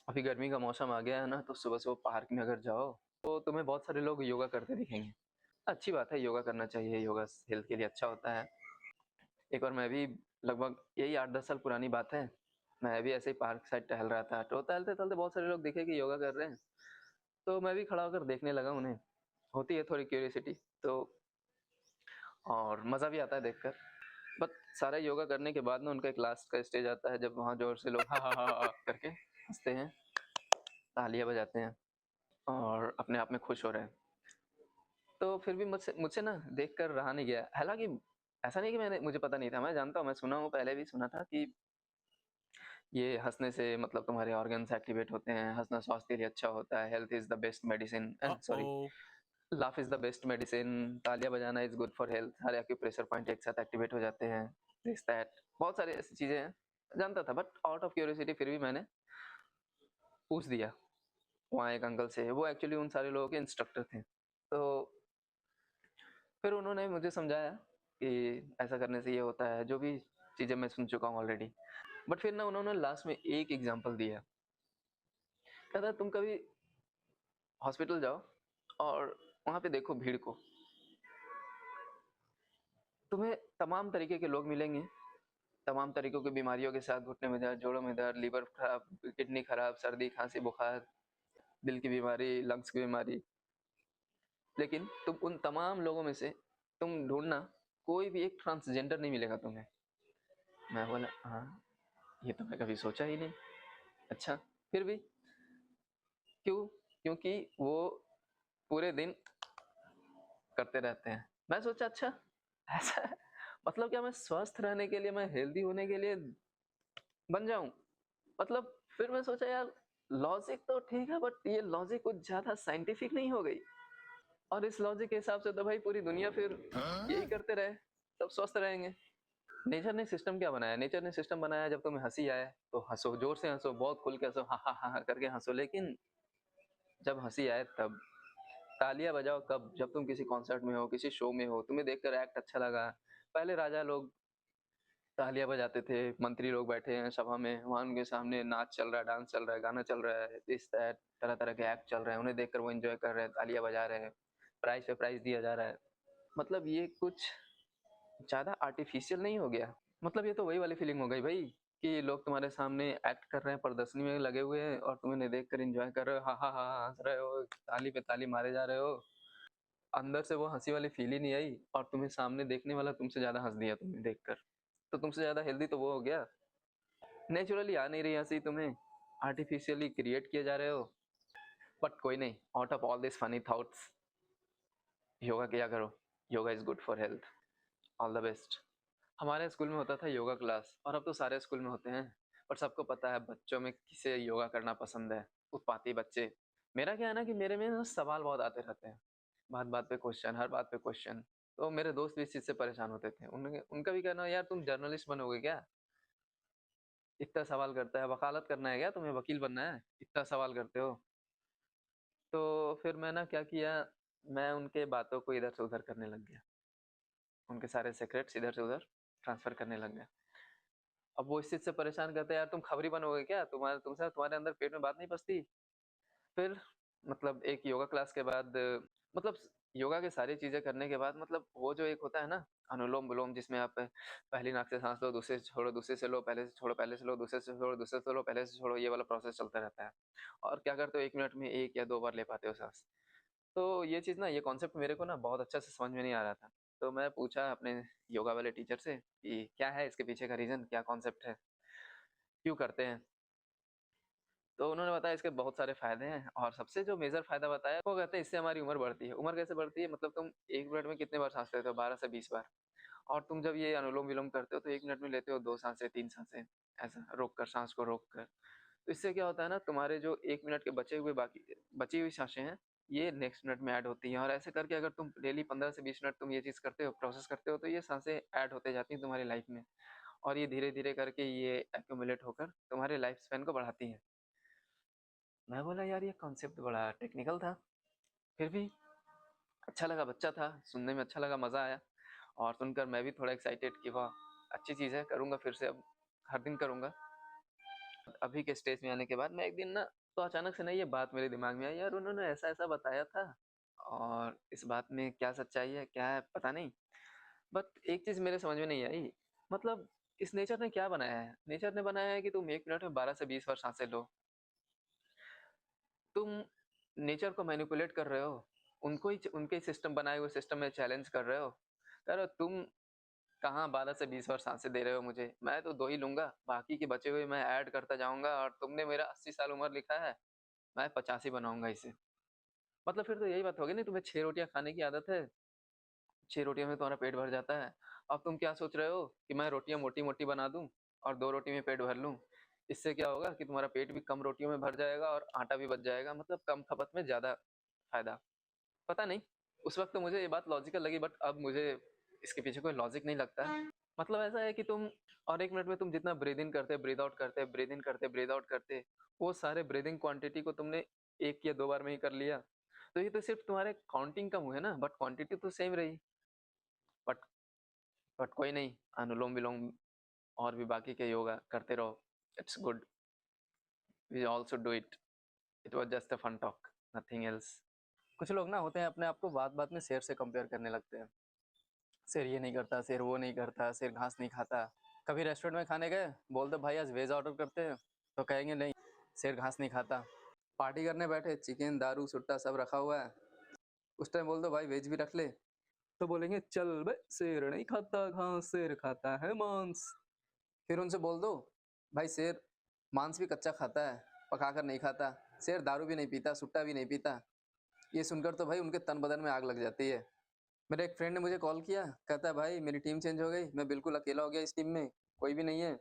अभी गर्मी का मौसम आ गया है ना, तो सुबह-सुबह पार्क में अगर जाओ, तो तुम्हें बहुत सारे लोग योगा करते दिखेंगे। अच्छी बात है, योगा करना चाहिए, योगा हेल्थ के लिए अच्छा होता है। एक बार मैं भी लगभग यही 8-10 साल पुरानी बात है, मैं भी ऐसे ही पार्क साइड टहल रहा था, तो टहलते-टहलते बहुत सारे लोग दिखे कि योगा कर रहे हैं, तो मैं भी खड़ा होकर देखने लगा उन्हें। होती है थोड़ी क्यूरियोसिटी, तो और मज़ा भी आता है देखकर। बट सारा योगा करने के बाद ना उनका एक लास्ट का स्टेज आता है, जब वहाँ ज़ोर से लोग हा, हा, हा, हा करके हँसते हैं, तालियाँ बजाते हैं और अपने आप में खुश हो रहे हैं। तो फिर भी मुझसे मुझसे ना देखकर रहा नहीं गया। हालाँकि ऐसा नहीं कि मुझे पता नहीं था, मैं जानता हूँ, मैं सुना हूँ, पहले भी सुना था कि ये हँसने से मतलब तुम्हारे ऑर्गन्स एक्टिवेट होते हैं, हँसना स्वास्थ्य के लिए अच्छा होता है, health is the best medicine sorry Uh-oh. Laugh is the best medicine, तालियाँ बजाना इज़ गुड फॉर हेल्थ, सारे एक्यूप्रेशर पॉइंट एक साथ एक्टिवेट हो जाते हैं, दिस दैट बहुत सारी ऐसी चीज़ें हैं, जानता था बट आउट ऑफ क्यूरियोसिटी फिर भी मैंने पूछ दिया, वहाँ एक अंकल से, वो एक्चुअली उन सारे लोगों के इंस्ट्रक्टर थे। तो फिर उन्होंने मुझे समझाया कि ऐसा करने से ये होता है, जो भी चीज़ें मैं सुन चुका हूँ ऑलरेडी। बट फिर ना उन्होंने लास्ट में एक एग्ज़ाम्पल दिया, कहता तुम कभी हॉस्पिटल जाओ और वहाँ पे देखो भीड़ को, तुम्हें तमाम तरीके के लोग मिलेंगे, तमाम तरीकों की बीमारियों के साथ, घुटने में दर्द, जोड़ों में दर्द, लीवर खराब, किडनी खराब, सर्दी, खांसी, बुखार, दिल की बीमारी, लंग्स की बीमारी। लेकिन तुम उन तमाम लोगों में से तुम ढूंढना, कोई भी एक ट्रांसजेंडर नहीं मिलेगा तुम्हें। मैं बोला हाँ, ये तो मैं कभी सोचा ही नहीं। अच्छा, फिर भी क्यों? क्योंकि वो पूरे दिन करते रहते हैं। मैं सोचा अच्छा ऐसा है, मतलब क्या मैं स्वस्थ रहने के लिए, मैं हेल्दी होने के लिए बन जाऊं? मतलब फिर मैं सोचा यार, लॉजिक तो ठीक है बट ये लॉजिक कुछ ज्यादा साइंटिफिक नहीं हो गई? और इस लॉजिक के हिसाब से तो भाई पूरी दुनिया फिर यही करते रहे, सब स्वस्थ रहेंगे। नेचर ने सिस्टम क्या बनाया? नेचर ने सिस्टम बनाया, जब तुम्हें हंसी आए तो हंसो, जोर से हंसो, बहुत खुल के हंसो, हा हा हा करके हंसो, लेकिन जब हंसी आए तब तालियां बजाओ कब? जब तुम किसी कॉन्सर्ट में हो, किसी शो में हो, तुम्हें देखकर एक्ट अच्छा लगा। पहले राजा लोग तालियां बजाते थे, मंत्री लोग बैठे हैं सभा में, वहां उनके सामने नाच चल रहा है, डांस चल रहा है, गाना चल रहा है, दिस दैट तरह तरह के एक्ट चल रहे हैं, उन्हें देखकर वो एंजॉय कर रहे हैं, तालियां बजा रहे हैं, प्राइज पे प्राइज दिया जा रहा है। मतलब ये कुछ ज्यादा आर्टिफिशियल नहीं हो गया? मतलब ये तो वही वाली फीलिंग हो गई भाई, कि लोग तुम्हारे सामने एक्ट कर रहे हैं, प्रदर्शनी में लगे हुए हैं और तुम इन्हें देख कर एंजॉय कर रहे हो, हा हा हा हंस रहे हो, ताली पे ताली मारे जा रहे हो, अंदर से वो हंसी वाली फील ही नहीं आई, और तुम्हें सामने देखने वाला तुमसे ज्यादा हंस दिया तुम्हें देखकर, तो तुमसे ज्यादा हेल्दी तो वो हो गया। नेचुरली आ नहीं रही हंसी तुम्हें, आर्टिफिशियली क्रिएट किए जा रहे हो। बट कोई नहीं, out of all this funny thoughts, yoga किया करो, yoga is good for health, all the best. हमारे स्कूल में होता था योगा क्लास, और अब तो सारे स्कूल में होते हैं, पर सबको पता है बच्चों में किसे योगा करना पसंद है, उत्पाती बच्चे। मेरा क्या है ना कि मेरे में ना सवाल बहुत आते रहते हैं, बात बात पे क्वेश्चन, हर बात पे क्वेश्चन। तो मेरे दोस्त भी इस चीज से परेशान होते थे, उनका भी कहना यार तुम जर्नलिस्ट बनोगे क्या, इतना सवाल करता है, वकालत करना है क्या तुम्हें, वकील बनना है, इतना सवाल करते हो। तो फिर मैं ना क्या किया, मैं उनके बातों को इधर से उधर करने लग गया, उनके सारे सीक्रेट्स इधर से उधर ट्रांसफर करने लग गया। अब वो इस चीज से परेशान करते हैं, यार तुम खबरी बनोगे क्या, तुम्हारे अंदर पेट में बात नहीं पचती। फिर मतलब एक योगा क्लास के बाद, मतलब योगा की सारी चीजें करने के बाद, मतलब वो जो एक होता है ना अनुलोम विलोम, जिसमें आप पहली नाक से सांस लो, दूसरे से छोड़ो, दूसरे से लो, पहले से छोड़ो, पहले से लो, दूसरे से छोड़ो, दूसरे से लो, पहले से छोड़ो, ये वाला प्रोसेस चलता रहता है। और क्या करते हो, 1 मिनट में 1 या 2 बार ले पाते हो सांस। तो ये चीज ना, ये कॉन्सेप्ट मेरे को ना बहुत अच्छा से समझ में नहीं आ रहा था। तो मैं पूछा अपने योगा वाले टीचर से कि क्या है इसके पीछे का रीजन, क्या कॉन्सेप्ट है, क्यों करते हैं। तो उन्होंने बताया इसके बहुत सारे फायदे हैं, और सबसे जो मेजर फायदा बताया वो कहते हैं इससे हमारी उम्र बढ़ती है। उम्र कैसे बढ़ती है? मतलब तुम 1 मिनट में कितने बार सांस लेते हो? 12 से 20 बार। और तुम जब ये अनुलोम विलोम करते हो तो 1 मिनट में लेते हो 2 सांसें, 3 सांसें, ऐसा रोक कर, सांस को रोक कर। तो इससे क्या होता है ना, तुम्हारे जो 1 मिनट के बची हुई सांसें हैं, ये नेक्स्ट मिनट में ऐड होती हैं, और ऐसे करके अगर तुम डेली 15 से 20 मिनट तुम ये चीज करते हो, प्रोसेस करते हो, तो ये सांसें ऐड होते जाती हैं तुम्हारी लाइफ में, और ये धीरे धीरे करके ये एक्यूमुलेट होकर तुम्हारे लाइफ स्पैन को बढ़ाती हैं। मैं बोला यार ये कॉन्सेप्ट बड़ा टेक्निकल था, फिर भी अच्छा लगा, बच्चा था, सुनने में अच्छा लगा, मजा आया, और सुनकर मैं भी थोड़ा एक्साइटेड कि वाह अच्छी चीज है, करूंगा फिर से, अब हर दिन करूंगा। अभी के स्टेज में आने के बाद मैं एक दिन ना तो अचानक से ना ये बात मेरे दिमाग में आई, यार उन्होंने ऐसा-ऐसा बताया था और इस बात में क्या सच्चाई है, क्या है पता नहीं। बट एक चीज़ मेरे समझ में नहीं आई, मतलब इस नेचर ने क्या बनाया है? नेचर ने बनाया है कि तुम 1 मिनट में 12 से 20 बार साँसें लो। तुम नेचर को मैनिपुलेट कर रहे हो, उनको ही उनके ही सिस्टम बनाए हुए सिस्टम में चैलेंज कर रहे हो। कह रहे हो तुम कहाँ 12 से 20 बार साँसें दे रहे हो मुझे, मैं तो 2 ही लूँगा, बाकी के बचे हुए मैं ऐड करता जाऊँगा और तुमने मेरा 80 साल उम्र लिखा है, मैं 85 बनाऊँगा इसे। मतलब फिर तो यही बात होगी ना, तुम्हें 6 रोटियाँ खाने की आदत है, 6 रोटियों में तुम्हारा पेट भर जाता है। अब तुम क्या सोच रहे हो कि मैं रोटियाँ मोटी-मोटी बना दूँ और 2 रोटी में पेट भर लूँ। इससे क्या होगा कि तुम्हारा पेट भी कम रोटियों में भर जाएगा और आटा भी बच जाएगा, मतलब कम खपत में ज़्यादा फ़ायदा। पता नहीं, उस वक़्त तो मुझे ये बात लॉजिकल लगी, बट अब मुझे इसके पीछे कोई लॉजिक नहीं लगता। मतलब ऐसा है कि तुम और 1 मिनट में तुम जितना ब्रीथ इन करते, ब्रीथ आउट करते, ब्रीथ इन करते, ब्रीथ आउट करते, वो सारे ब्रीथिंग क्वांटिटी को तुमने 1 या 2 बार में ही कर लिया। तो ये तो सिर्फ़ तुम्हारे काउंटिंग कम हुए ना, बट क्वांटिटी तो सेम रही। बट कोई नहीं, अनुलोम-विलोम और भी बाकी के योगा करते रहो। It's good, we all should do it. It was just a fun talk, nothing else. कुछ लोग ना होते हैं अपने आप को बात-बात में शेर से कंपेयर करने लगते हैं। शेर ये नहीं करता, शेर वो नहीं करता, शेर घास नहीं खाता। कभी रेस्टोरेंट में खाने गए, बोल दो भाई आज वेज ऑर्डर करते हैं, तो कहेंगे नहीं, शेर घास नहीं खाता। पार्टी करने बैठे, चिकन, दारू, सुट्टा सब रखा हुआ है, उस टाइम बोल दो भाई वेज भी रख ले, तो बोलेंगे चल बे, शेर नहीं खाता घास, शेर खाता है मांस। फिर उनसे बोल दो भाई शेर मांस भी कच्चा खाता है, पका कर नहीं खाता, शेर दारू भी नहीं पीता, सुट्टा भी नहीं पीता। ये सुनकर तो भाई उनके तन बदन में आग लग जाती है। मेरे एक फ्रेंड ने मुझे कॉल किया, कहता है भाई मेरी टीम चेंज हो गई, मैं बिल्कुल अकेला हो गया इस टीम में, कोई भी नहीं है,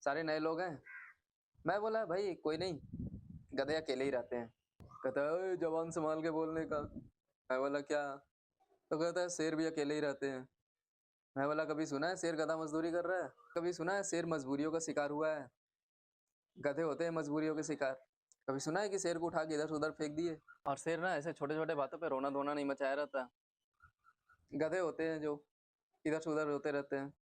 सारे नए लोग हैं। मैं बोला भाई कोई नहीं, गधे अकेले ही रहते हैं। कहता है "ओए, जवान संभाल के बोलने का। मैं बोला क्या? तो कहता है शेर भी अकेले ही रहते हैं। मैं बोला कभी सुना है शेर गधा मजदूरी कर रहा है? कभी सुना है शेर मजबूरियों का शिकार हुआ है? गधे होते हैं मजबूरियों के शिकार। कभी सुना है कि शेर को उठा के इधर से उधर फेंक दिए? और शेर ना ऐसे छोटे छोटे बातों पे रोना धोना नहीं मचाया रहता। गधे होते हैं जो इधर से उधर रोते रहते हैं।